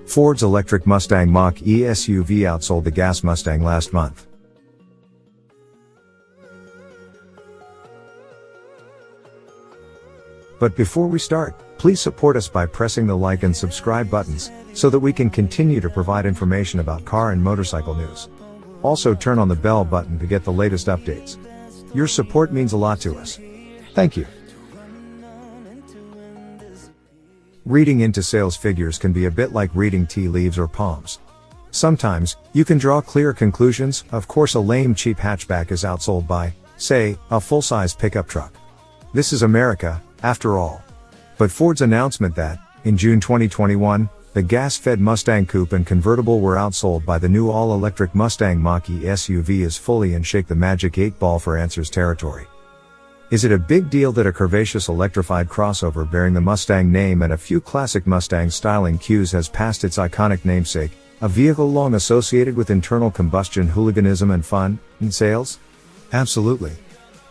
Ford's electric Mustang Mach-E SUV outsold the gas Mustang last month. But before we start, please support us by pressing the like and subscribe buttons, so that we can continue to provide information about car and motorcycle news. Also turn on the bell button to get the latest updates. Your support means a lot to us. Thank you. Reading into sales figures can be a bit like reading tea leaves or palms. Sometimes, you can draw clear conclusions. Of course, a lame cheap hatchback is outsold by, say, a full-size pickup truck. This is America, after all. But Ford's announcement that, in June 2021, the gas-fed Mustang coupe and convertible were outsold by the new all-electric Mustang Mach-E SUV is fully in shake the magic 8-ball for answers territory. Is it a big deal that a curvaceous electrified crossover bearing the Mustang name and a few classic Mustang styling cues has passed its iconic namesake, a vehicle long associated with internal combustion hooliganism and fun, in sales? Absolutely.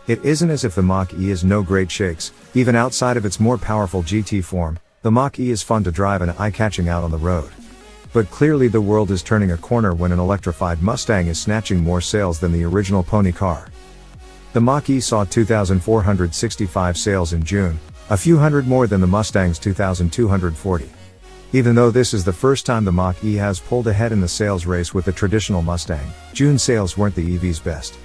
It isn't as if the Mach-E is no great shakes. Even outside of its more powerful GT form, the Mach-E is fun to drive and eye-catching out on the road. But clearly the world is turning a corner when an electrified Mustang is snatching more sales than the original pony car. The Mach-E saw 2,465 sales in June, a few hundred more than the Mustang's 2,240. Even though this is the first time the Mach-E has pulled ahead in the sales race with the traditional Mustang, June sales weren't the EV's best.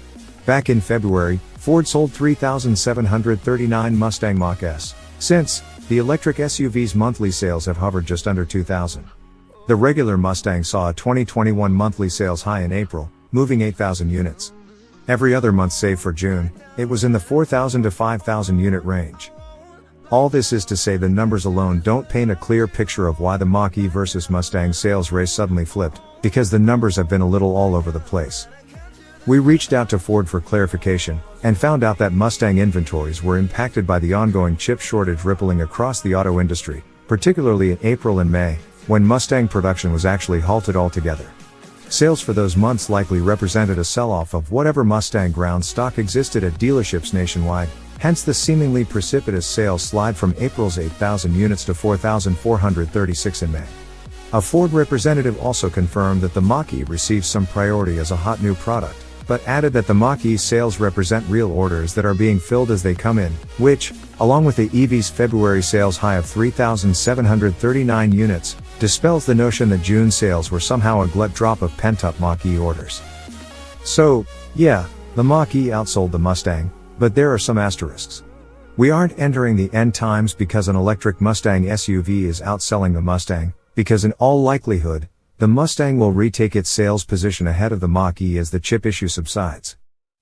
Back in February, Ford sold 3,739 Mustang Mach-Es. Since, the electric SUV's monthly sales have hovered just under 2,000. The regular Mustang saw a 2021 monthly sales high in April, moving 8,000 units. Every other month save for June, it was in the 4,000 to 5,000 unit range. All this is to say the numbers alone don't paint a clear picture of why the Mach-E versus Mustang sales race suddenly flipped, because the numbers have been a little all over the place. We reached out to Ford for clarification, and found out that Mustang inventories were impacted by the ongoing chip shortage rippling across the auto industry, particularly in April and May, when Mustang production was actually halted altogether. Sales for those months likely represented a sell-off of whatever Mustang ground stock existed at dealerships nationwide, hence the seemingly precipitous sales slide from April's 8,000 units to 4,436 in May. A Ford representative also confirmed that the Mach-E received some priority as a hot new product, but added that the Mach-E sales represent real orders that are being filled as they come in, which, along with the EV's February sales high of 3,739 units, dispels the notion that June sales were somehow a glut drop of pent-up Mach-E orders. So, yeah, the Mach-E outsold the Mustang, but there are some asterisks. We aren't entering the end times because an electric Mustang SUV is outselling the Mustang, because in all likelihood, the Mustang will retake its sales position ahead of the Mach-E as the chip issue subsides.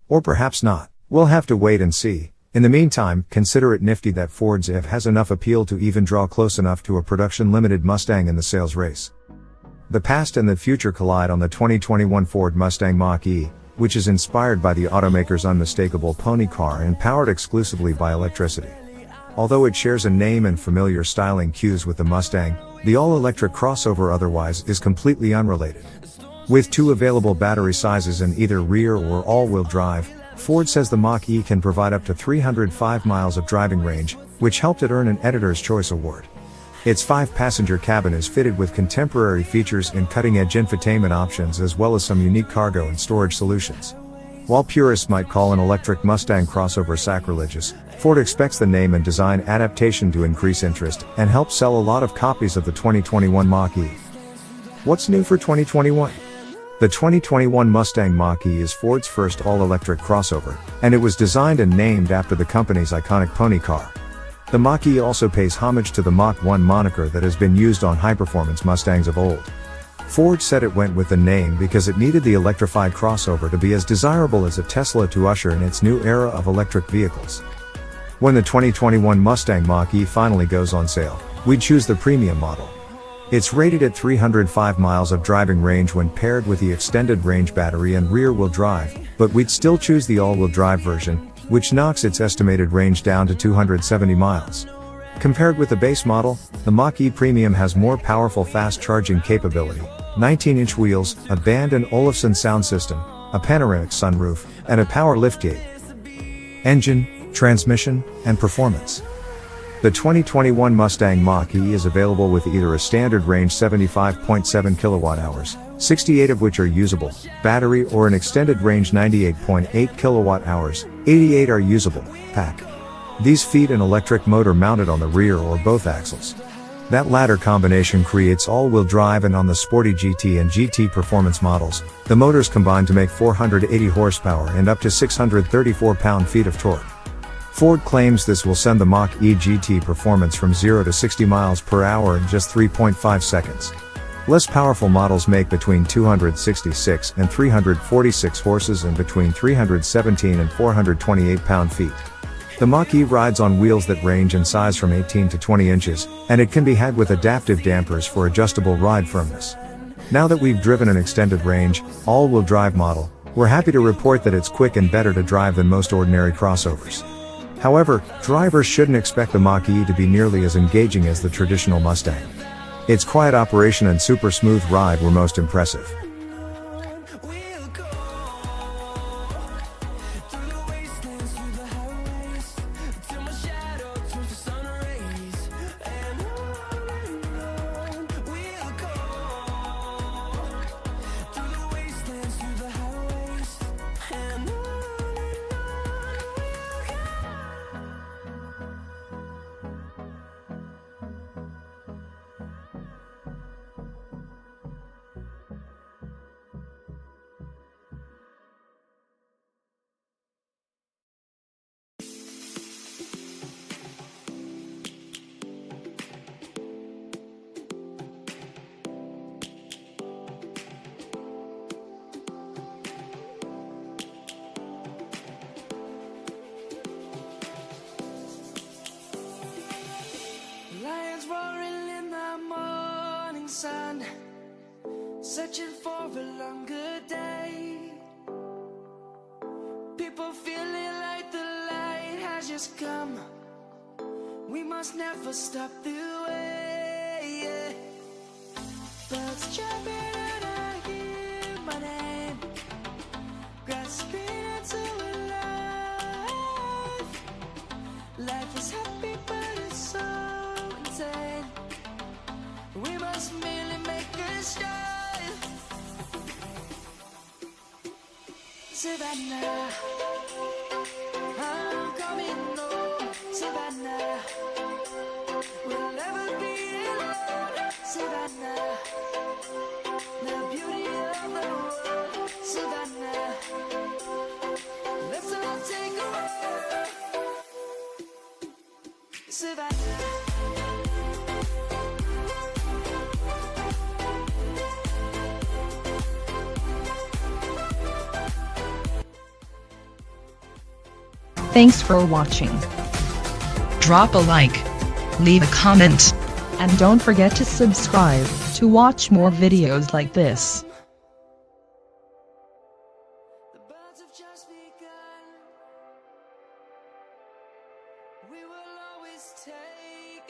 Or perhaps not. We'll have to wait and see. In the meantime, consider it nifty that Ford's EV has enough appeal to even draw close enough to a production-limited Mustang in the sales race. The past and the future collide on the 2021 Ford Mustang Mach-E, which is inspired by the automaker's unmistakable pony car and powered exclusively by electricity. Although it shares a name and familiar styling cues with the Mustang, the all-electric crossover otherwise is completely unrelated. With two available battery sizes in either rear or all-wheel drive, Ford says the Mach-E can provide up to 305 miles of driving range, which helped it earn an Editor's Choice Award. Its 5-passenger cabin is fitted with contemporary features and cutting-edge infotainment options as well as some unique cargo and storage solutions. While purists might call an electric Mustang crossover sacrilegious, Ford expects the name and design adaptation to increase interest and help sell a lot of copies of the 2021 Mach-E. What's new for 2021? The 2021 Mustang Mach-E is Ford's first all-electric crossover, and it was designed and named after the company's iconic pony car. The Mach-E also pays homage to the Mach 1 moniker that has been used on high-performance Mustangs of old. Ford said it went with the name because it needed the electrified crossover to be as desirable as a Tesla to usher in its new era of electric vehicles. When the 2021 Mustang Mach-E finally goes on sale, we'd choose the premium model. It's rated at 305 miles of driving range when paired with the extended range battery and rear-wheel drive, but we'd still choose the all-wheel drive version, which knocks its estimated range down to 270 miles. Compared with the base model, the Mach-E Premium has more powerful fast charging capability, 19-inch wheels, a Band & Olufsen sound system, a panoramic sunroof, and a power liftgate. Engine, transmission, and performance. The 2021 Mustang Mach-E is available with either a standard range 75.7 kWh, 68 of which are usable, battery, or an extended range 98.8 kWh, 88 are usable, pack. These feed an electric motor mounted on the rear or both axles. That latter combination creates all-wheel drive, and on the sporty GT and GT performance models, the motors combine to make 480 horsepower and up to 634 pound-feet of torque. Ford claims this will send the Mach-E GT performance from 0 to 60 miles per hour in just 3.5 seconds. Less powerful models make between 266 and 346 horses and between 317 and 428 pound-feet. The Mach-E rides on wheels that range in size from 18 to 20 inches, and it can be had with adaptive dampers for adjustable ride firmness. Now that we've driven an extended range, all-wheel drive model, we're happy to report that it's quick and better to drive than most ordinary crossovers. However, drivers shouldn't expect the Mach-E to be nearly as engaging as the traditional Mustang. Its quiet operation and super smooth ride were most impressive. Lions roaring in the morning sun, searching for a longer day. People feeling like the light has just come. We must never stop the way. Birds chirping and I hear my name, grasping into a life. Life is happy but it's so insane. We must merely make a start. Savannah, I'm coming home. Savannah, we'll never be alone. Savannah, the beauty of the world. Savannah, let's all take a walk. Savannah. Thanks for watching. Drop a like, leave a comment, and don't forget to subscribe to watch more videos like this. The birds have just begun. We will always take